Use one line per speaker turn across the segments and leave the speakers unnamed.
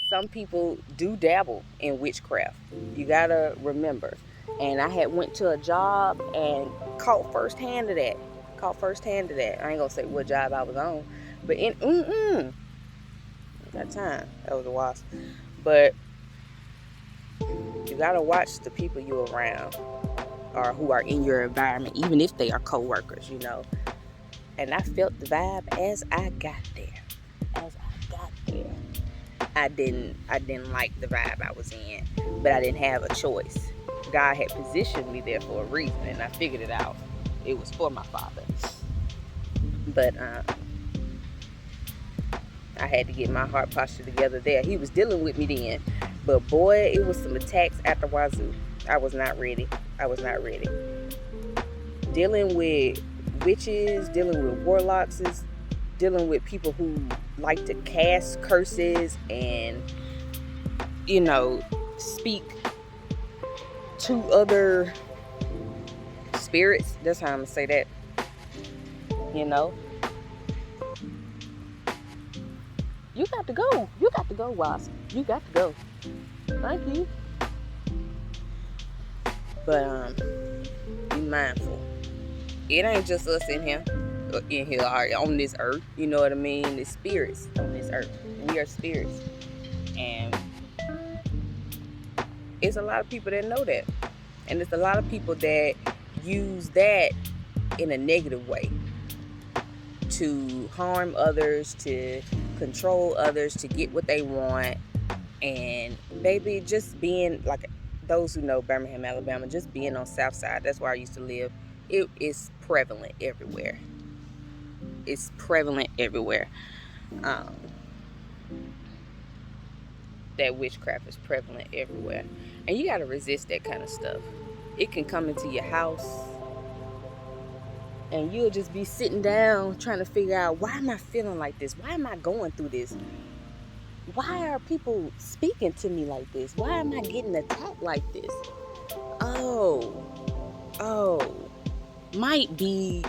some people do dabble in witchcraft. You gotta remember. And I had went to a job and caught firsthand of that. I ain't gonna say what job I was on, but I got time. That was a wasp. But you gotta watch the people you're around or who are in your environment, even if they are co-workers, And I felt the vibe as I got there. I didn't like the vibe I was in, but I didn't have a choice. God had positioned me there for a reason, and I figured it out. It was for my father. But I had to get my heart posture together there. He was dealing with me then, but boy, it was some attacks at the wazoo. I was not ready. Dealing with witches, dealing with warlocks, dealing with people who like to cast curses and speak to other spirits. That's how I'm gonna say that. You got to go, Wasp. You got to go. Thank you. But be mindful. It ain't just us in here on this earth. You know what I mean? The spirits on this earth. We are spirits. And it's a lot of people that know that. And it's a lot of people that use that in a negative way to harm others, to control others, to get what they want. And baby, just being like those who know Birmingham, Alabama, just being on South Side, that's where I used to live. It is prevalent everywhere. That witchcraft is prevalent everywhere. And you got to resist that kind of stuff. It can come into your house and you'll just be sitting down trying to figure out, why am I feeling like this? Why am I going through this? Why are people speaking to me like this? Why am I getting attacked like this? Oh, might be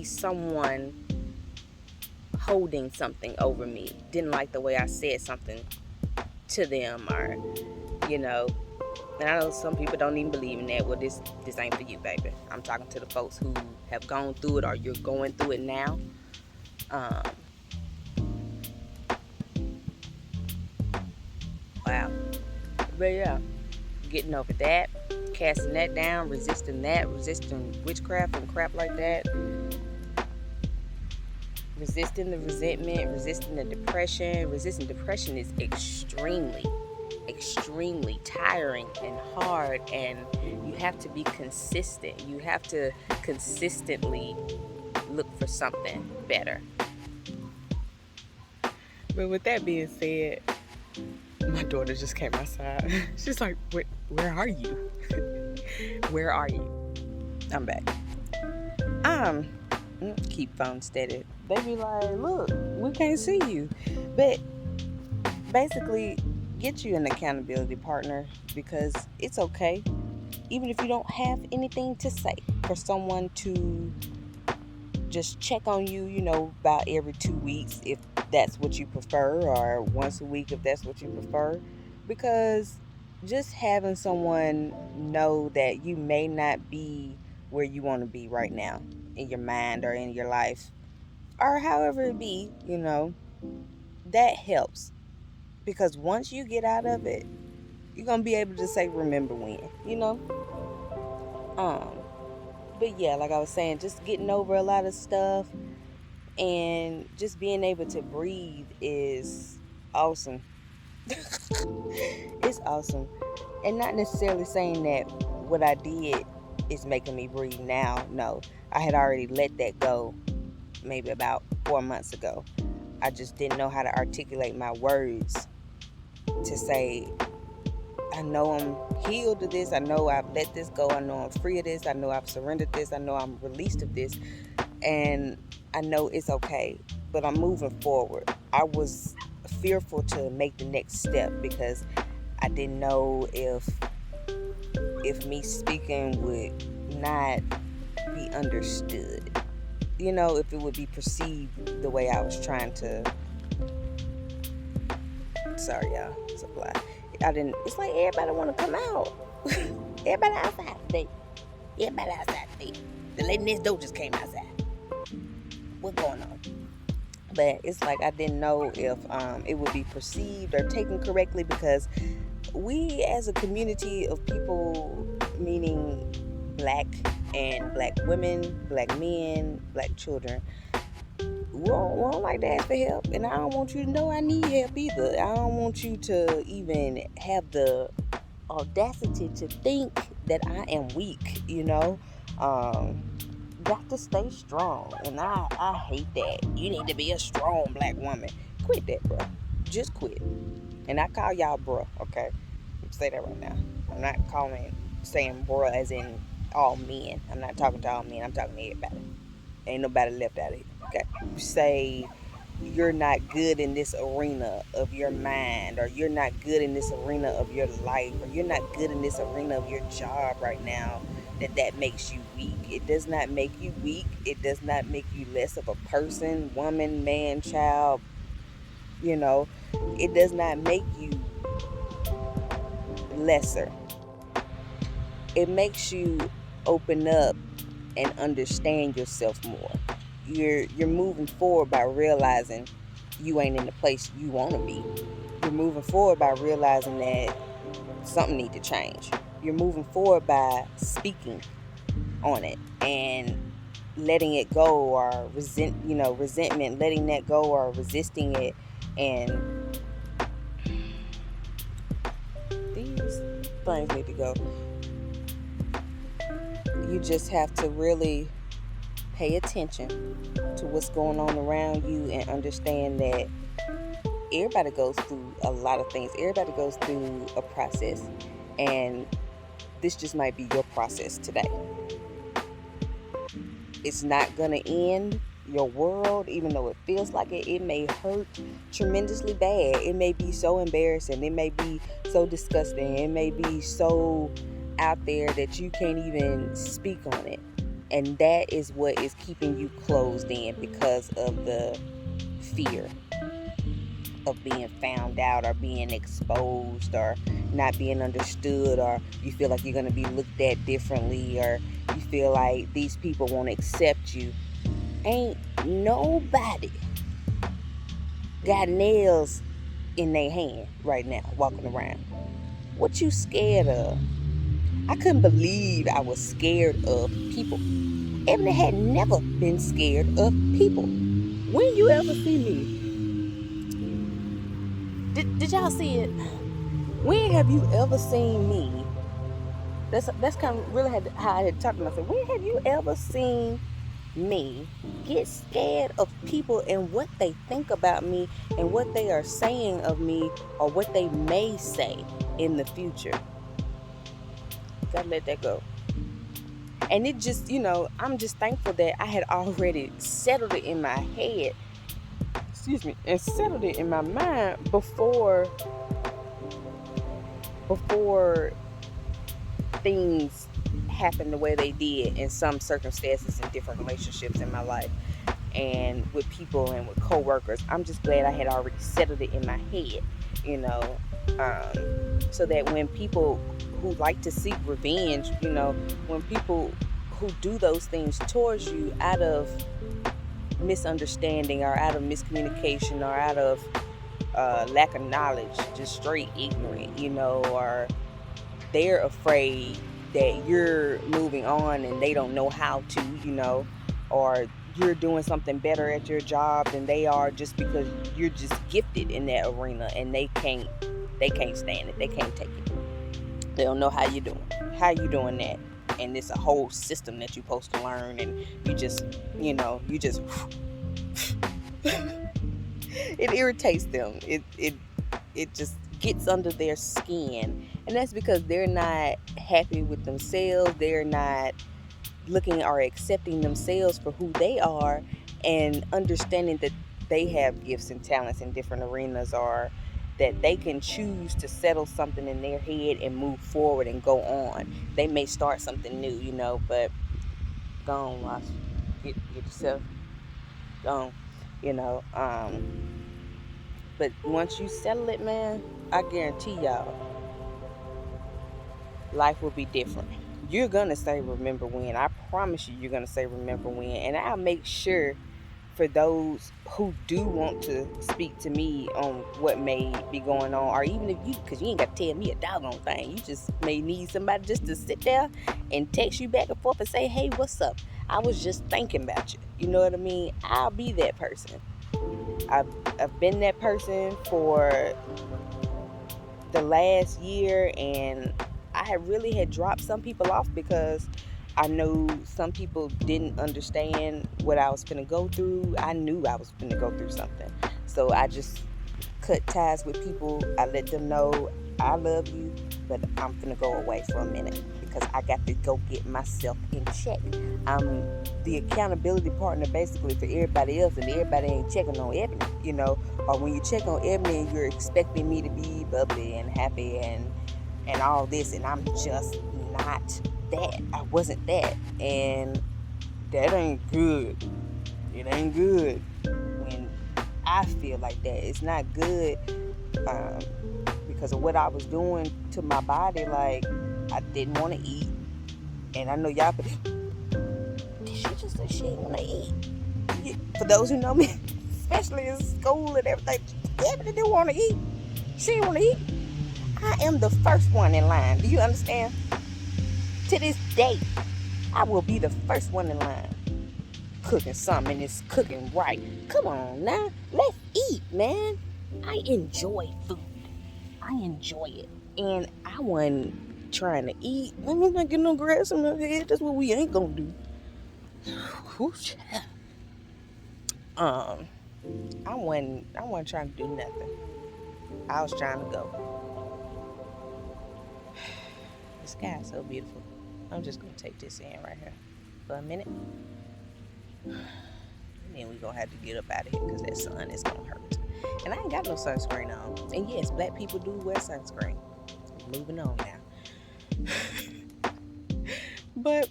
someone holding something over me. Didn't like the way I said something to them, or and I know some people don't even believe in that. Well, this ain't for you, baby. I'm talking to the folks who have gone through it, or you're going through it now. Wow. But yeah, getting over that, casting that down, resisting witchcraft and crap like that, resisting the resentment, resisting the depression. Resisting depression is extremely tiring and hard, and you have to be consistent. You have to consistently look for something better. But with that being said, my daughter just came outside. She's like, where are you? Where are you? I'm back. Keep phone steady. They be like, look, we can't see you. But basically, get you an accountability partner, because it's okay, even if you don't have anything to say, for someone to just check on you, about every 2 weeks, if that's what you prefer, or once a week if that's what you prefer. Because just having someone know that you may not be where you want to be right now in your mind or in your life, or however it be, that helps. Because once you get out of it, you're going to be able to say, remember when, But yeah, like I was saying, just getting over a lot of stuff and just being able to breathe is awesome. It's awesome. And not necessarily saying that what I did is making me breathe now. No, I had already let that go maybe about 4 months ago. I just didn't know how to articulate my words to say, I know I'm healed of this. I know I've let this go. I know I'm free of this. I know I've surrendered this. I know I'm released of this. And I know it's okay. But I'm moving forward. I was fearful to make the next step because I didn't know if me speaking would not be understood. If it would be perceived the way I was trying to Sorry, y'all. Supply. I didn't. It's like everybody want to come out. Everybody outside today. Everybody outside today. The lady next door just came outside. What's going on? But it's like I didn't know if it would be perceived or taken correctly, because we as a community of people, meaning black and black women, black men, black children, we don't like to ask for help. And I don't want you to know I need help either. I don't want you to even have the audacity to think that I am weak, got to stay strong. And I hate that. You need to be a strong black woman. Quit that, bro. Just quit. And I call y'all bro, okay? Say that right now. I'm not saying bro as in all men. I'm not talking to all men. I'm talking to everybody. Ain't nobody left out of here, okay? Say you're not good in this arena of your mind, or you're not good in this arena of your life, or you're not good in this arena of your job right now, that makes you weak. It does not make you weak. It does not make you less of a person, woman, man, child. It does not make you lesser. It makes you open up and understand yourself more. You're moving forward by realizing you ain't in the place you want to be. You're moving forward by realizing that something needs to change. You're moving forward by speaking on it and letting it go, or resentment, letting that go, or resisting it. And these things need to go. You just have to really pay attention to what's going on around you and understand that everybody goes through a lot of things. Everybody goes through a process, and this just might be your process today. It's not going to end your world, even though it feels like it. It may hurt tremendously bad. It may be so embarrassing. It may be so disgusting. It may be so out there that you can't even speak on it. And that is what is keeping you closed in, because of the fear of being found out, or being exposed, or not being understood, or you feel like you're going to be looked at differently, or you feel like these people won't accept you. Ain't nobody got nails in their hand right now walking around. What you scared of? I couldn't believe I was scared of people. Ebony had never been scared of people. When you ever see me? Did y'all see it? When have you ever seen me? That's kind of really how I had talked to myself. When have you ever seen me get scared of people and what they think about me and what they are saying of me, or what they may say in the future? Gotta let that go. And it just, I'm just thankful that I had already settled it in my head, and settled it in my mind before things happened the way they did in some circumstances in different relationships in my life, and with people and with coworkers. I'm just glad I had already settled it in my head, so that when people who like to seek revenge, when people who do those things towards you out of misunderstanding, or out of miscommunication, or out of lack of knowledge, just straight ignorant, or they're afraid that you're moving on and they don't know how to, or you're doing something better at your job than they are, just because you're just gifted in that arena, and they can't stand it. They can't take it. They don't know how you doing. How you doing that? And it's a whole system that you're supposed to learn, and you just it irritates them. It just gets under their skin, and that's because they're not happy with themselves. They're not looking or accepting themselves for who they are, and understanding that they have gifts and talents in different arenas, or that they can choose to settle something in their head and move forward and go on. They may start something new, but go on, Ross. Get yourself gone. But once you settle it, man, I guarantee y'all, life will be different. You're gonna say remember when. I promise you're gonna say remember when. And I'll make sure for those who do want to speak to me on what may be going on, or even if you, because you ain't got to tell me a doggone thing, you just may need somebody just to sit there and text you back and forth and say, hey, what's up? I was just thinking about you. You know what I mean? I'll be that person. I've, I've been that person for the last year, and I had really had dropped some people off because I know some people didn't understand what I was finna go through. I knew I was finna go through something. So I just cut ties with people. I let them know I love you, but I'm finna go away for a minute because I got to go get myself in check. I'm the accountability partner basically for everybody else, and everybody ain't checking on Ebony, or when you check on Ebony, you're expecting me to be bubbly and happy and all this, and I'm just not that. I wasn't that, and that ain't good. It ain't good when I feel like that. It's not good um, because of what I was doing to my body. Like, I didn't want to eat, and I know y'all, but did she just say she didn't want to eat? For those who know me, especially in school and everything, Ebony didn't want to eat. She didn't want to eat. I am the first one in line. Do you understand? To this day, I will be the first one in line. Cooking something and it's cooking right. Come on now, let's eat, man. I enjoy food. I enjoy it. And I wasn't trying to eat. Let me not get no grass in my head. That's what we ain't gonna do. Um, I wasn't trying to do nothing. I was trying to go. The sky is so beautiful. I'm just gonna take this in right here for a minute. And then we gonna have to get up out of here because that sun is gonna hurt. And I ain't got no sunscreen on. And yes, black people do wear sunscreen. Moving on now. But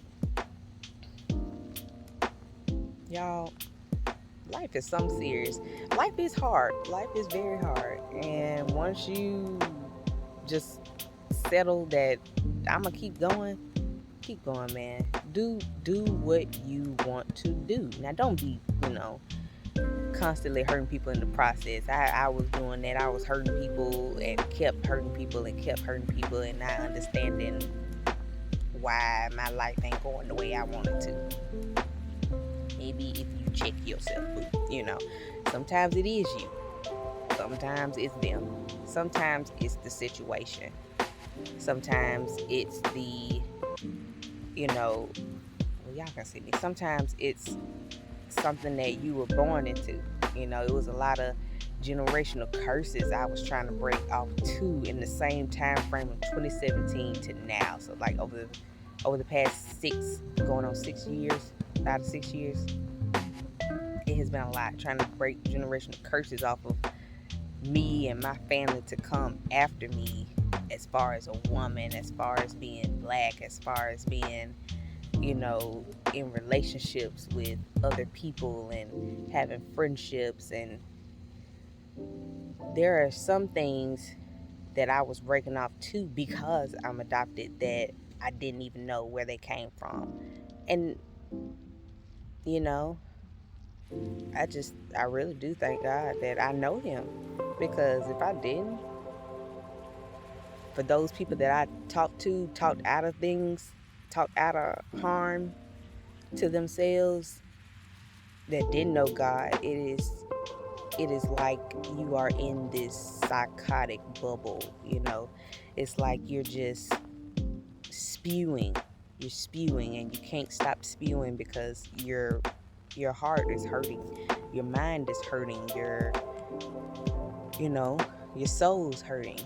y'all, life is something serious. Life is hard. Life is very hard. And once you just settle that I'm gonna keep going, man. Do what you want to do. Now don't be, constantly hurting people in the process. I was doing that. I was hurting people and kept hurting people and kept hurting people and not understanding why my life ain't going the way I want it to. Maybe if you check yourself, sometimes it is you. Sometimes it's them. Sometimes it's the situation. Sometimes it's the, well, y'all can see me. Sometimes it's something that you were born into. It was a lot of generational curses I was trying to break off too in the same time frame of 2017 to now. So like over the past 6 years, 5 to 6 years, it has been a lot trying to break generational curses off of me and my family to come after me, as far as a woman, as far as being black, as far as being in relationships with other people and having friendships. And there are some things that I was breaking off too because I'm adopted that I didn't even know where they came from. And I really do thank God that I know him, because if I didn't, for those people that I talked out of things, talked out of harm to themselves, that didn't know God, it is like you are in this psychotic bubble. It's like you're just spewing. You're spewing and you can't stop spewing because your heart is hurting, your mind is hurting, your soul's hurting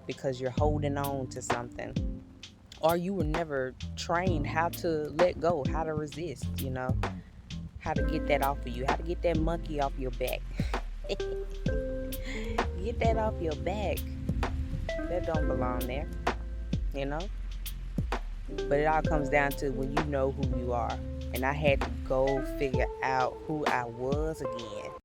because you're holding on to something, or you were never trained how to let go, how to resist, how to get that off of you, how to get that monkey off your back. Get that off your back. That don't belong there, But it all comes down to when you know who you are. And I had to go figure out who I was again.